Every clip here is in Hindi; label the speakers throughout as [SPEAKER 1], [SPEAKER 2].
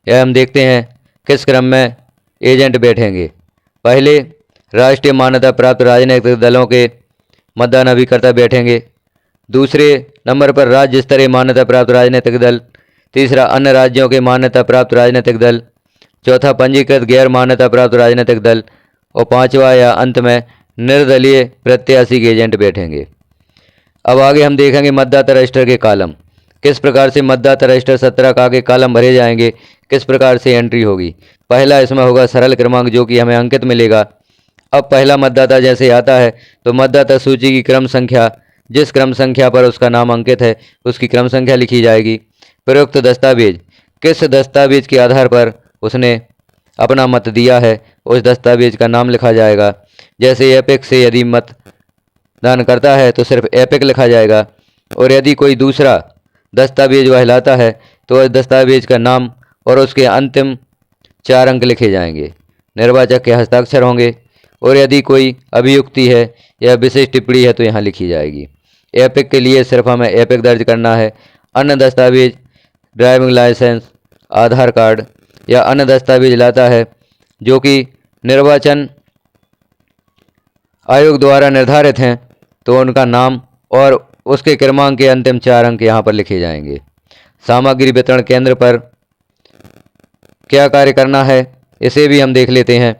[SPEAKER 1] यह हम देखते हैं किस क्रम में एजेंट बैठेंगे। पहले राष्ट्रीय मान्यता प्राप्त राजनीतिक दलों के मतदान अभिकर्ता बैठेंगे। दूसरे नंबर पर राज्य स्तरीय मान्यता प्राप्त राजनीतिक दल। तीसरा अन्य राज्यों के मान्यता प्राप्त राजनीतिक दल। चौथा पंजीकृत गैर मान्यता प्राप्त राजनीतिक दल। और पांचवा या अंत में निर्दलीय प्रत्याशी के एजेंट बैठेंगे। अब आगे हम देखेंगे मतदाता रजिस्टर के कॉलम, किस प्रकार से मतदाता रजिस्टर 17 का के कॉलम भरे जाएंगे, किस प्रकार से एंट्री होगी। पहला इसमें होगा सरल क्रमांक, जो कि हमें अंकित मिलेगा। अब पहला मतदाता जैसे आता है तो मतदाता सूची की क्रम संख्या, जिस क्रम संख्या पर उसका नाम अंकित है उसकी क्रम संख्या लिखी जाएगी। प्रयुक्त दस्तावेज, किस दस्तावेज के आधार पर उसने अपना मत दिया है उस दस्तावेज का नाम लिखा जाएगा। जैसे एपिक से यदि मतदान करता है तो सिर्फ एपिक लिखा जाएगा, और यदि कोई दूसरा दस्तावेज वह लाता है तो उस दस्तावेज का नाम और उसके अंतिम 4 अंक लिखे जाएंगे। निर्वाचक के हस्ताक्षर होंगे, और यदि कोई अभियुक्ति है या विशेष टिप्पणी है तो यहाँ लिखी जाएगी। एपिक के लिए सिर्फ हमें एपिक दर्ज करना है। अन्य दस्तावेज ड्राइविंग लाइसेंस, आधार कार्ड या अन्य दस्तावेज लाता है जो कि निर्वाचन आयोग द्वारा निर्धारित हैं तो उनका नाम और उसके क्रमांक के अंतिम 4 अंक यहाँ पर लिखे जाएंगे। सामग्री वितरण केंद्र पर क्या कार्य करना है इसे भी हम देख लेते हैं।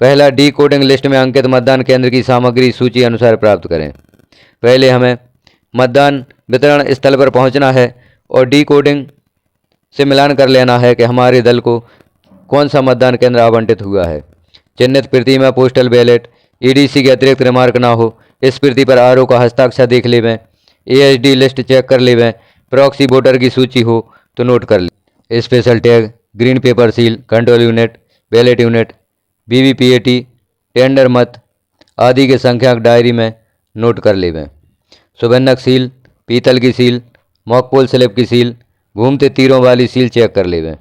[SPEAKER 1] पहला, डी कोडिंग लिस्ट में अंकित मतदान केंद्र की सामग्री सूची अनुसार प्राप्त करें। पहले हमें मतदान वितरण स्थल पर पहुंचना है और डी कोडिंग से मिलान कर लेना है कि हमारे दल को कौन सा मतदान केंद्र आवंटित हुआ है। चिन्हित प्रति में पोस्टल बैलेट, ईडीसी के अतिरिक्त रिमार्क ना हो, इस प्रति पर आरओ का हस्ताक्षर देख लेवें, एएसडी लिस्ट चेक कर लेवें, प्रॉक्सी वोटर की सूची हो तो नोट कर ले। Special tag, green pepper seal, control unit, ballot unit, VVPAT, tender मत आदि के संख्या डायरी में नोट कर लेवें। सुबन्नक सील, पीतल की सील, मॉकपोल स्लिप की सील, घूमते तीरों वाली सील चेक कर लेवें।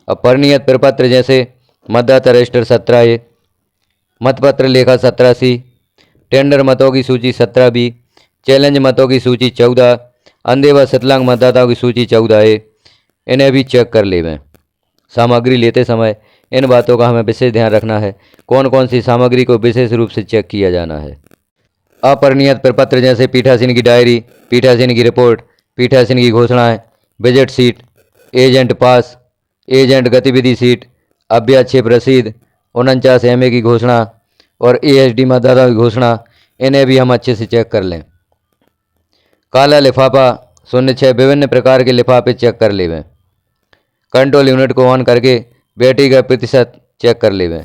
[SPEAKER 1] अब परिनियत प्रपत्र जैसे मतदाता रजिस्टर 17A, मतपत्र लेखा 17C, टेंडर मतों की सूची 17B, चैलेंज मतों की सूची 14, अंधे व विकलांग मतदाताओं की सूची 14A, इन्हें भी चेक कर लेवें। सामग्री लेते समय इन बातों का हमें विशेष ध्यान रखना है, कौन कौन सी सामग्री को विशेष रूप से चेक किया जाना है। अपरिनियत प्रपत्र जैसे पीठासीन की डायरी, पीठासीन की रिपोर्ट, पीठासीन की घोषणाएं, बजट सीट, एजेंट पास, एजेंट गतिविधि सीट, अभ्याक्षेप रसीद, 49 MA की घोषणा और एएसडी मतदाता की घोषणा, इन्हें भी हम अच्छे से चेक कर लें। काला लिफाफा 06 विभिन्न प्रकार के लिफाफे चेक कर लेवें। कंट्रोल यूनिट को ऑन करके बैटरी का प्रतिशत चेक कर लेवें।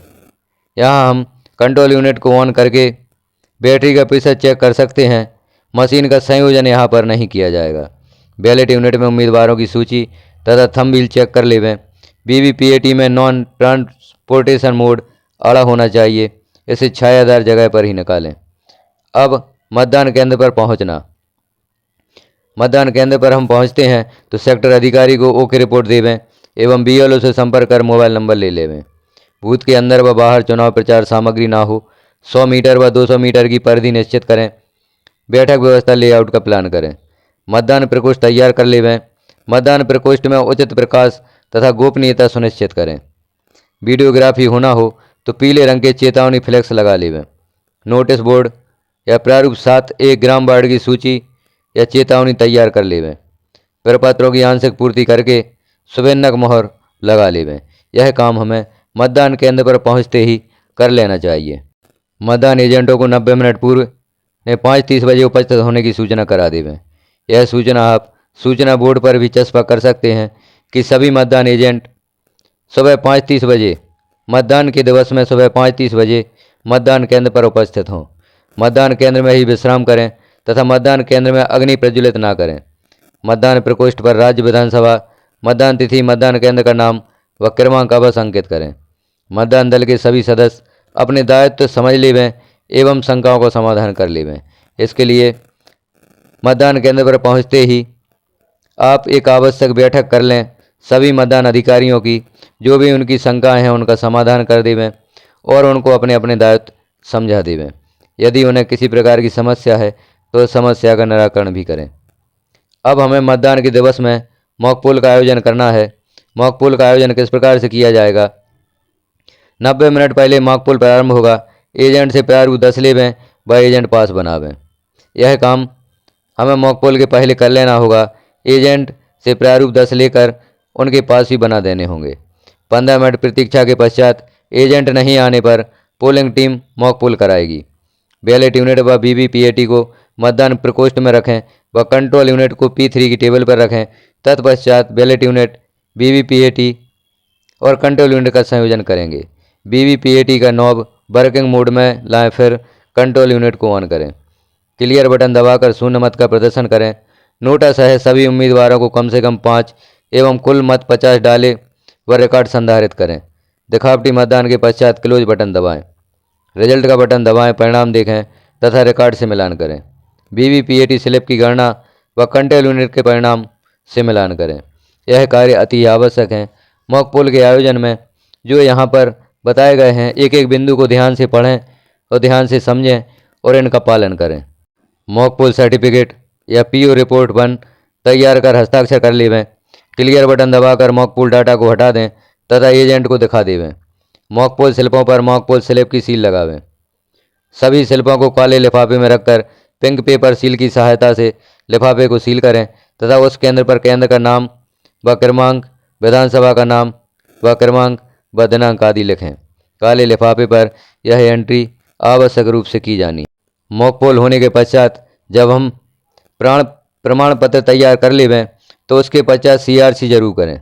[SPEAKER 1] यहाँ हम कंट्रोल यूनिट को ऑन करके बैटरी का प्रतिशत चेक कर सकते हैं। मशीन का संयोजन यहाँ पर नहीं किया जाएगा। बैलेट यूनिट में उम्मीदवारों की सूची तथा थंब व्हील चेक कर लेवें। वीवीपीएटी में नॉन ट्रांसपोर्टेशन मोड अड़ा होना चाहिए, इसे छायादार जगह पर ही निकालें। अब मतदान केंद्र पर पहुंचना। मतदान केंद्र पर हम पहुंचते हैं तो सेक्टर अधिकारी को ओके रिपोर्ट देवें एवं बीएलओ से संपर्क कर मोबाइल नंबर ले लेवें। बूथ के अंदर व बाहर चुनाव प्रचार सामग्री ना हो। 100 मीटर व 200 मीटर की परिधि निश्चित करें। बैठक व्यवस्था लेआउट का प्लान करें। मतदान प्रकोष्ठ तैयार कर लेवें। मतदान प्रकोष्ठ में उचित प्रकाश तथा गोपनीयता सुनिश्चित करें। वीडियोग्राफी होना हो तो पीले रंग के चेतावनी फ्लैक्स लगा लेवें। नोटिस बोर्ड या प्रारूप 7A ग्राम वार्ड की सूची या चेतावनी तैयार कर लेवें। प्रपत्रों की आंशिक पूर्ति करके सुबन्नक मोहर लगा लेवें। यह काम हमें मतदान केंद्र पर पहुंचते ही कर लेना चाहिए। मतदान एजेंटों को 90 मिनट पूर्व 5:30 बजे उपस्थित होने की सूचना करा देवें। यह सूचना आप सूचना बोर्ड पर भी चस्पा कर सकते हैं कि सभी मतदान एजेंट सुबह 5:30 बजे मतदान के दिवस में सुबह 5:30 बजे मतदान केंद्र पर उपस्थित हों। मतदान केंद्र में ही विश्राम करें तथा मतदान केंद्र में अग्नि प्रज्वलित ना करें। मतदान प्रकोष्ठ पर राज्य विधानसभा, मतदान तिथि, मतदान केंद्र का नाम व क्रमांक अवश्य अंकित करें। मतदान दल के सभी सदस्य अपने दायित्व समझ लेवें एवं शंकाओं का समाधान कर लेवें। इसके लिए मतदान केंद्र पर पहुंचते ही आप एक आवश्यक बैठक कर लें। सभी मतदान अधिकारियों की जो भी उनकी शंकाएं हैं उनका समाधान कर देवें और उनको अपने अपने दायित्व समझा देवें। यदि उन्हें किसी प्रकार की समस्या है तो समस्या का निराकरण भी करें। अब हमें मतदान के दिवस में मॉक पोल का आयोजन करना है मॉक पोल का आयोजन किस प्रकार से किया जाएगा? 90 मिनट पहले मॉक पोल प्रारंभ होगा। एजेंट से प्रारूप 10 लेवें व एजेंट पास बनावें। यह काम हमें मॉक पोल के पहले कर लेना होगा। एजेंट से प्रारूप 10 लेकर उनके पास ही बना देने होंगे। 15 मिनट प्रतीक्षा के पश्चात एजेंट नहीं आने पर पोलिंग टीम मॉक पोल कराएगी। बैलेट यूनिट व वीवीपीएटी को मतदान प्रकोष्ठ में रखें व कंट्रोल यूनिट को P3 की टेबल पर रखें। तत्पश्चात बैलेट यूनिट, वीवीपीएटी और कंट्रोल यूनिट का संयोजन करेंगे। वीवीपीएटी का नॉब वर्किंग मोड में लाएं, फिर कंट्रोल यूनिट को ऑन करें। क्लियर बटन दबाकर शून्य मत का प्रदर्शन करें। नोटिस है सभी उम्मीदवारों को कम से कम 5 एवं कुल मत 50 डाले व रिकॉर्ड संधारित करें। दिखावटी मतदान के पश्चात क्लोज बटन दबाएं। रिजल्ट का बटन दबाएं, परिणाम देखें तथा रिकॉर्ड से मिलान करें। वीवीपीएटी स्लिप की गणना व कंट्रोल यूनिट के परिणाम से मिलान करें। यह कार्य अति आवश्यक है। मॉक पोल के आयोजन में जो यहाँ पर बताए गए हैं, एक एक बिंदु को ध्यान से पढ़ें और ध्यान से समझें और इनका पालन करें। मॉक पोल सर्टिफिकेट या पीओ रिपोर्ट 1 तैयार कर हस्ताक्षर कर लेवें। क्लियर बटन दबाकर मॉक पोल डाटा को हटा दें तथा एजेंट को दिखा देवें। मॉक पोल स्लिपों पर मॉक पोल स्लिप की सील लगावें। सभी स्लिपों को काले लिफाफे में रखकर पिंक पेपर सील की सहायता से लिफाफे को सील करें तथा उस केंद्र पर केंद्र का नाम व क्रमांक, विधानसभा का नाम व क्रमांक व दिनांक आदि लिखें। काले लिफाफे पर यह एंट्री आवश्यक रूप से की जानी। मॉक पोल होने के पश्चात जब हम प्रमाण पत्र तैयार कर लेवें तो उसके पश्चात CRC जरूर करें।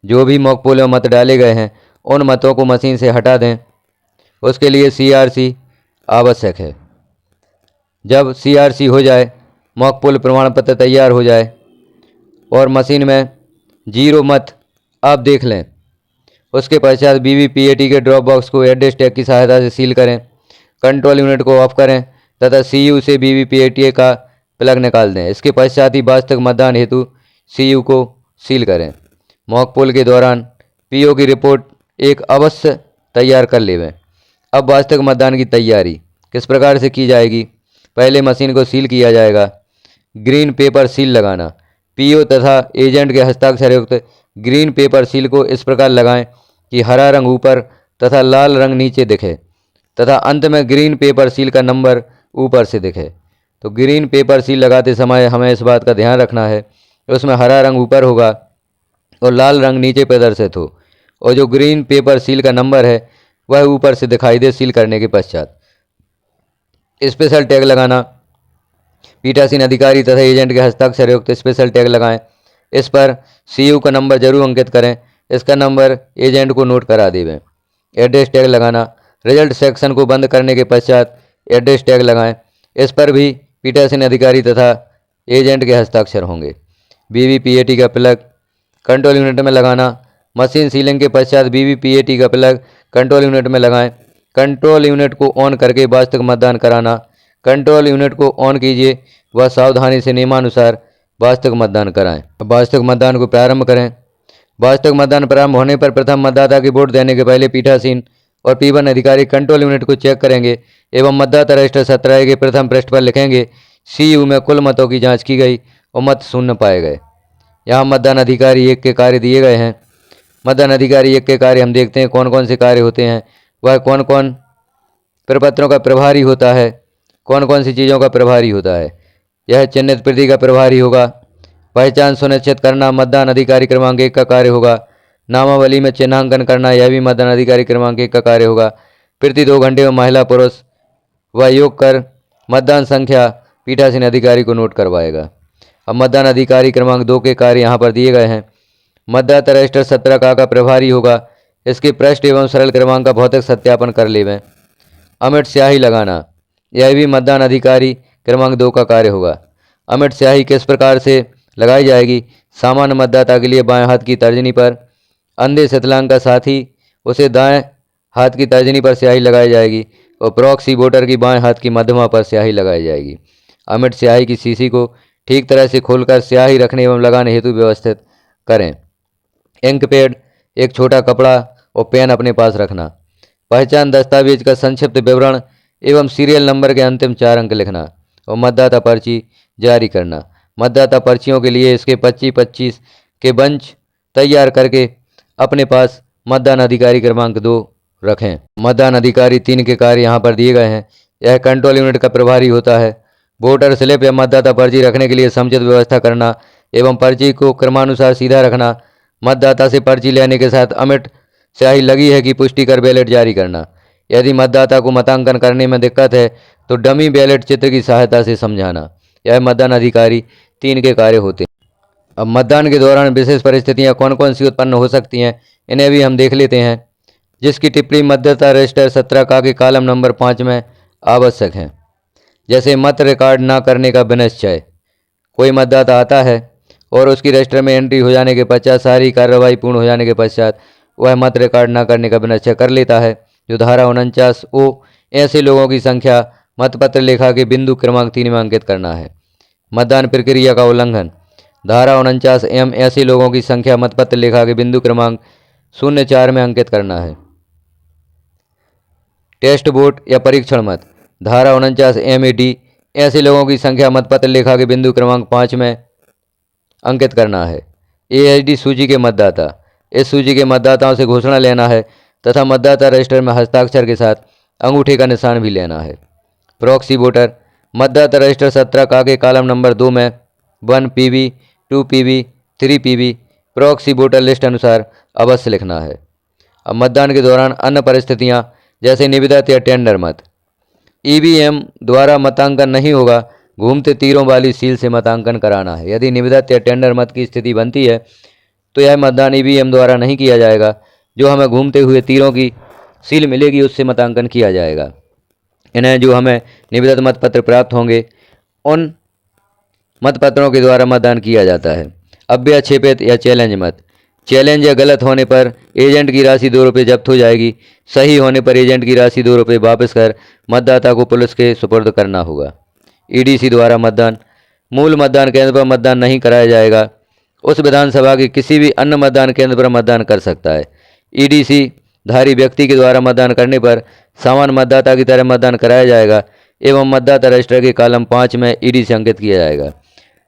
[SPEAKER 1] जो भी मॉक पोल में मत डाले गए हैं उन मतों को मशीन से हटा दें। उसके लिए CRC आवश्यक है। जब CRC हो जाए, मॉक पोल प्रमाण पत्र तैयार हो जाए और मशीन में 0 मत आप देख लें, उसके पश्चात वीवीपीएटी के ड्रॉप बॉक्स को एड्रेस टैग की सहायता से सील करें। कंट्रोल यूनिट को ऑफ करें तथा CU से वीवीपीएटी का प्लग निकाल दें। इसके पश्चात ही वास्तविक मतदान हेतु CU को सील करें। मॉक पोल के दौरान PO की रिपोर्ट एक अवश्य तैयार कर लेवें। अब वास्तविक मतदान की तैयारी किस प्रकार से की जाएगी? पहले मशीन को सील किया जाएगा। ग्रीन पेपर सील लगाना। PO तथा एजेंट के हस्ताक्षर युक्त ग्रीन पेपर सील को इस प्रकार लगाएं कि हरा रंग ऊपर तथा लाल रंग नीचे दिखे तथा अंत में ग्रीन पेपर सील का नंबर ऊपर से दिखे। तो ग्रीन पेपर सील लगाते समय हमें इस बात का ध्यान रखना है उसमें हरा रंग ऊपर होगा और लाल रंग नीचे प्रदर्शित हो और जो ग्रीन पेपर सील का नंबर है वह ऊपर से दिखाई दे। सील करने के पश्चात स्पेशल टैग लगाना। पीठासीन अधिकारी तथा एजेंट के हस्ताक्षर युक्त स्पेशल टैग लगाएं। इस पर CU का नंबर जरूर अंकित करें। इसका नंबर एजेंट को नोट करा देवें। एड्रेस टैग लगाना। रिजल्ट सेक्शन को बंद करने के पश्चात एड्रेस टैग लगाएं। इस पर भी पीठासीन अधिकारी तथा एजेंट के हस्ताक्षर होंगे। वीवीपीएटी का प्लग कंट्रोल यूनिट में लगाना। मशीन सीलिंग के पश्चात वीवीपीएटी का प्लग कंट्रोल यूनिट में लगाएं। कंट्रोल यूनिट को ऑन करके वास्तविक मतदान कराना। कंट्रोल यूनिट को ऑन कीजिए व सावधानी से नियमानुसार वास्तविक मतदान कराएं। अब वास्तविक मतदान को प्रारंभ करें। वास्तविक मतदान प्रारंभ होने पर प्रथम मतदाता की वोट देने के पहले पीठासीन और P1 अधिकारी कंट्रोल यूनिट को चेक करेंगे एवं मतदाता रजिस्टर 17 के प्रथम पृष्ठ पर लिखेंगे CU में कुल मतों की जांच की गई और मत शून्य पाए गए। यहाँ मतदान अधिकारी 1 के कार्य दिए गए हैं। मतदान अधिकारी 1 के कार्य हम देखते हैं कौन कौन से कार्य होते हैं। वह कौन कौन प्रपत्रों का प्रभारी होता है, कौन कौन सी चीज़ों का प्रभारी होता है। यह चिन्हित प्रति का प्रभारी होगा। पहचान सुनिश्चित करना मतदान अधिकारी क्रमांक 1 का कार्य होगा। नामावली में चिन्हांकन करना यह भी मतदान अधिकारी क्रमांक 1 का कार्य होगा। प्रति 2 घंटे में महिला पुरुष व योग कर मतदान संख्या पीठासीन अधिकारी को नोट करवाएगा। अब मतदान अधिकारी क्रमांक 2 के कार्य यहाँ पर दिए गए हैं। मतदाता रजिस्टर 17 का प्रभारी होगा। इसके पृष्ठ एवं सरल क्रमांक का भौतिक सत्यापन कर लेवें। अमिट स्याही लगाना यह भी मतदान अधिकारी क्रमांक 2 का कार्य होगा। अमिट स्याही किस प्रकार से लगाई जाएगी? सामान्य मतदाता के लिए बाएं हाथ की तर्जनी पर, अंधे शतलांग का साथी उसे दाएं हाथ की तर्जनी पर स्याही लगाई जाएगी और प्रॉक्सी वोटर की बाएं हाथ की मध्यमा पर स्याही लगाई जाएगी। अमिट स्याही की शीशी को ठीक तरह से खोलकर स्याही रखने एवं लगाने हेतु व्यवस्थित करें। इंक पैड, एक छोटा कपड़ा और पेन अपने पास रखना। पहचान दस्तावेज का संक्षिप्त विवरण एवं सीरियल नंबर के अंतिम 4 अंक लिखना और मतदाता पर्ची जारी करना। मतदाता पर्चियों के लिए इसके 25-25 के बंच तैयार करके अपने पास मतदान अधिकारी क्रमांक 2 रखें। मतदान अधिकारी 3 के कार्य यहाँ पर दिए गए हैं। यह कंट्रोल यूनिट का प्रभारी होता है। वोटर स्लिप या मतदाता पर्ची रखने के लिए समुचित व्यवस्था करना एवं पर्ची को क्रमानुसार सीधा रखना, मतदाता से पर्ची लेने के साथ अमिट स्याही लगी है कि पुष्टि कर बैलेट जारी करना। यदि मतदाता को मतांकन करने में दिक्कत है तो डमी बैलेट चित्र की सहायता से समझाना। यह मतदान अधिकारी 3 के कार्य होते हैं। अब मतदान के दौरान विशेष परिस्थितियां कौन कौन सी उत्पन्न हो सकती हैं, इन्हें भी हम देख लेते हैं, जिसकी टिप्पणी मतदाता रजिस्टर 17 का के कॉलम नंबर 5 में आवश्यक है। जैसे मत रिकॉर्ड न करने का विनिश्चय। कोई मतदाता आता है और उसकी रजिस्टर में एंट्री हो जाने के पश्चात सारी कार्रवाई पूर्ण हो जाने के पश्चात वह मत रिकॉर्ड न करने का विनिश्चय कर लेता है, जो धारा 49 ऐसे लोगों की संख्या मतपत्र लेखा के बिंदु क्रमांक 3 में अंकित करना है। मतदान प्रक्रिया का उल्लंघन। धारा 49 ऐसे लोगों की संख्या मतपत्र लेखा के बिंदु क्रमांक 04 में अंकित करना है। टेस्ट वोट या परीक्षण मत। धारा 49 ऐसे लोगों की संख्या मतपत्र लेखा के बिंदु क्रमांक 5 में अंकित करना है। AHD सूची के मतदाता। इस सूची के मतदाताओं से घोषणा लेना है तथा मतदाता रजिस्टर में हस्ताक्षर के साथ अंगूठे का निशान भी लेना है। Proxy voter. मतदाता रजिस्टर 17 का के कॉलम नंबर 2 में 1 PB 2 PB 3 PB proxy voter list अनुसार अवश्य लिखना है। अब मतदान के दौरान अन्य परिस्थितियां जैसे निविदा या टेंडर मत। EVM द्वारा मतांकन नहीं होगा, घूमते तीरों वाली सील से मतांकन कराना है। यदि निविदा या टेंडर मत की स्थिति बनती है तो यह मतदान EVM द्वारा नहीं किया जाएगा, जो हमें घूमते हुए तीरों की सील मिलेगी उससे मतांकन किया जाएगा। इन्हें जो हमें निविदा मतपत्र प्राप्त होंगे उन मतपत्रों के द्वारा मतदान किया जाता है। अव्यक्षेपित या चैलेंज मत। चैलेंज या गलत होने पर एजेंट की राशि 2 रुपये जब्त हो जाएगी। सही होने पर एजेंट की राशि 2 रुपये वापस कर मतदाता को पुलिस के सुपुर्द करना होगा। EDC द्वारा मतदान। मूल मतदान केंद्र पर मतदान नहीं कराया जाएगा, उस विधानसभा के किसी भी अन्य मतदान केंद्र पर मतदान कर सकता है। EDC धारी व्यक्ति के द्वारा मतदान करने पर सामान्य मतदाता की तरह मतदान कराया जाएगा एवं मतदाता रजिस्टर के कॉलम 5 में EDC अंकित किया जाएगा।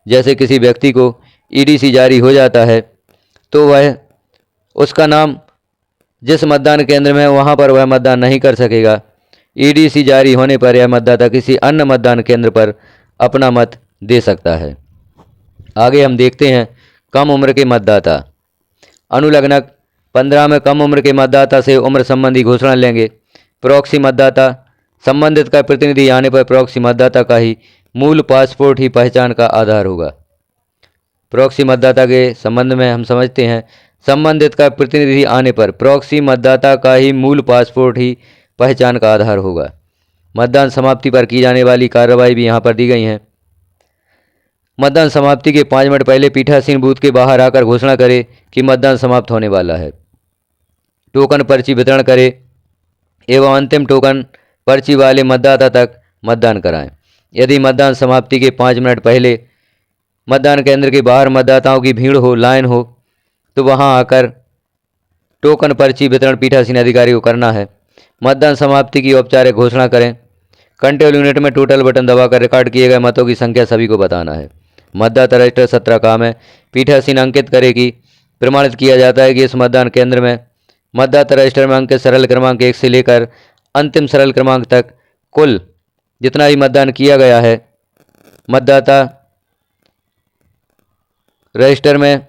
[SPEAKER 1] जैसे किसी व्यक्ति को EDC जारी हो जाता है तो वह उसका नाम जिस मतदान केंद्र में है वहाँ पर वह मतदान नहीं कर सकेगा। EDC जारी होने पर यह मतदाता किसी अन्य मतदान केंद्र पर अपना मत दे सकता है। आगे हम देखते हैं कम उम्र के मतदाता। अनुलग्नक 15 में कम उम्र के मतदाता से उम्र संबंधी घोषणा लेंगे। प्रॉक्सी मतदाता। संबंधित का प्रतिनिधि आने पर प्रॉक्सी मतदाता का ही मूल पासपोर्ट ही पहचान का आधार होगा। प्रॉक्सी मतदाता के संबंध में हम समझते हैं, संबंधित का प्रतिनिधि आने पर प्रॉक्सी मतदाता का ही मूल पासपोर्ट ही पहचान का आधार होगा। मतदान समाप्ति पर की जाने वाली कार्रवाई भी यहाँ पर दी गई हैं। मतदान समाप्ति के 5 मिनट पहले पीठासीन बूथ के बाहर आकर घोषणा करे कि मतदान समाप्त होने वाला है। टोकन पर्ची वितरण करे एवं अंतिम टोकन पर्ची वाले मतदाता तक मतदान कराएं। यदि मतदान समाप्ति के 5 मिनट पहले मतदान केंद्र के बाहर मतदाताओं की भीड़ हो, लाइन हो, तो वहां आकर टोकन पर्ची वितरण पीठासीन अधिकारी को करना है। मतदान समाप्ति की औपचारिक घोषणा करें। कंट्रोल यूनिट में टोटल बटन दबाकर रिकॉर्ड किए गए मतों की संख्या सभी को बताना है। मतदाता रजिस्टर 17 का में पीठासीन अंकित करे कि प्रमाणित किया जाता है कि इस मतदान केंद्र में मतदाता रजिस्टर में अंकित सरल क्रमांक 1 से लेकर अंतिम सरल क्रमांक तक कुल जितना भी मतदान किया गया है, मतदाता रजिस्टर में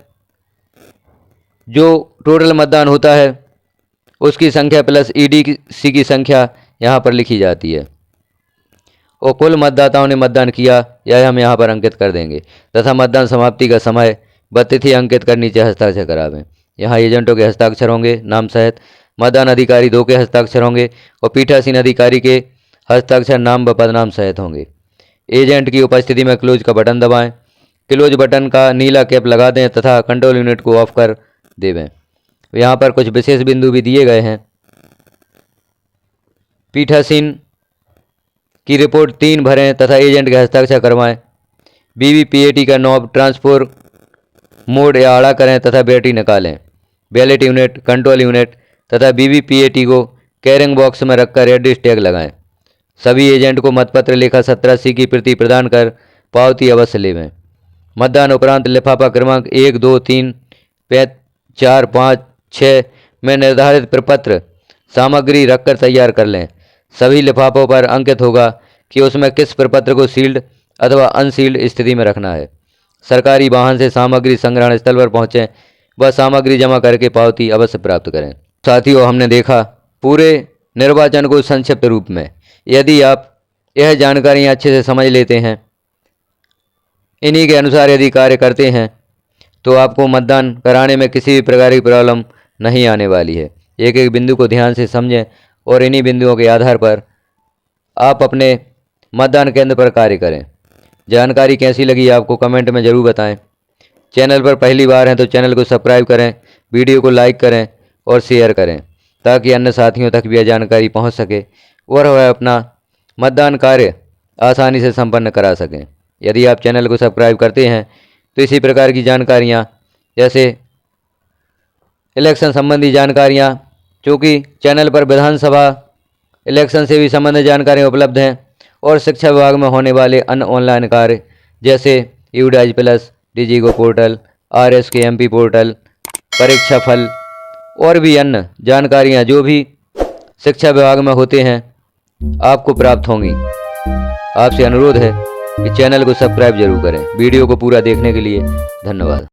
[SPEAKER 1] जो टोटल मतदान होता है उसकी संख्या प्लस EDC की संख्या यहाँ पर लिखी जाती है और कुल मतदाताओं ने मतदान किया यह हम यहाँ पर अंकित कर देंगे तथा मतदान समाप्ति का समय व तिथि अंकित कर नीचे हस्ताक्षर करावें। यहाँ एजेंटों के हस्ताक्षर होंगे नाम सहित, मतदान अधिकारी 2 के हस्ताक्षर होंगे और पीठासीन अधिकारी के हस्ताक्षर नाम व पदनाम सहित होंगे। एजेंट की उपस्थिति में क्लोज का बटन दबाएं। क्लोज बटन का नीला कैप लगा दें तथा कंट्रोल यूनिट को ऑफ कर देवें। यहाँ पर कुछ विशेष बिंदु भी दिए गए हैं। पीठासीन की रिपोर्ट 3 भरें तथा एजेंट के हस्ताक्षर करवाएं। BVPAT का नॉब ट्रांसफर मोड या आड़ा करें तथा बैटरी निकालें। बैलेट यूनिट, कंट्रोल यूनिट तथा BVPAT को कैरिंग बॉक्स में रखकर एड्रेस टैग लगाएं। सभी एजेंट को मतपत्र लेखा 17C की प्रति प्रदान कर पावती अवश्य लेवें। मतदान उपरांत लिफाफा क्रमांक 1, 2, 3, 4, 5, 6 में निर्धारित प्रपत्र सामग्री रखकर तैयार कर लें। सभी लिफाफों पर अंकित होगा कि उसमें किस प्रपत्र को सील्ड अथवा अनसील्ड स्थिति में रखना है। सरकारी वाहन से सामग्री संग्रहण स्थल पर पहुँचें व सामग्री जमा करके पावती अवश्य प्राप्त करें। साथियों, हमने देखा पूरे निर्वाचन को संक्षिप्त रूप में। यदि आप यह जानकारियाँ अच्छे से समझ लेते हैं, इन्हीं के अनुसार यदि कार्य करते हैं, तो आपको मतदान कराने में किसी भी प्रकार की प्रॉब्लम नहीं आने वाली है। एक एक बिंदु को ध्यान से समझें और इन्हीं बिंदुओं के आधार पर आप अपने मतदान केंद्र पर कार्य करें। जानकारी कैसी लगी आपको कमेंट में ज़रूर बताएं। चैनल पर पहली बार हैं तो चैनल को सब्सक्राइब करें, वीडियो को लाइक करें और शेयर करें ताकि अन्य साथियों तक भी यह जानकारी पहुंच सके और वह अपना मतदान कार्य आसानी से संपन्न करा सकें। यदि आप चैनल को सब्सक्राइब करते हैं तो इसी प्रकार की जानकारियां, जैसे इलेक्शन संबंधी जानकारियां, चूँकि चैनल पर विधानसभा इलेक्शन से भी संबंधित जानकारियाँ उपलब्ध हैं और शिक्षा विभाग में होने वाले अन्य ऑनलाइन कार्य जैसे यूडाइज प्लस, डिजिगो पोर्टल, RSK-MP पोर्टल, परीक्षा फल और भी अन्य जानकारियाँ जो भी शिक्षा विभाग में होते हैं आपको प्राप्त होंगी। आपसे अनुरोध है कि चैनल को सब्सक्राइब जरूर करें। वीडियो को पूरा देखने के लिए धन्यवाद।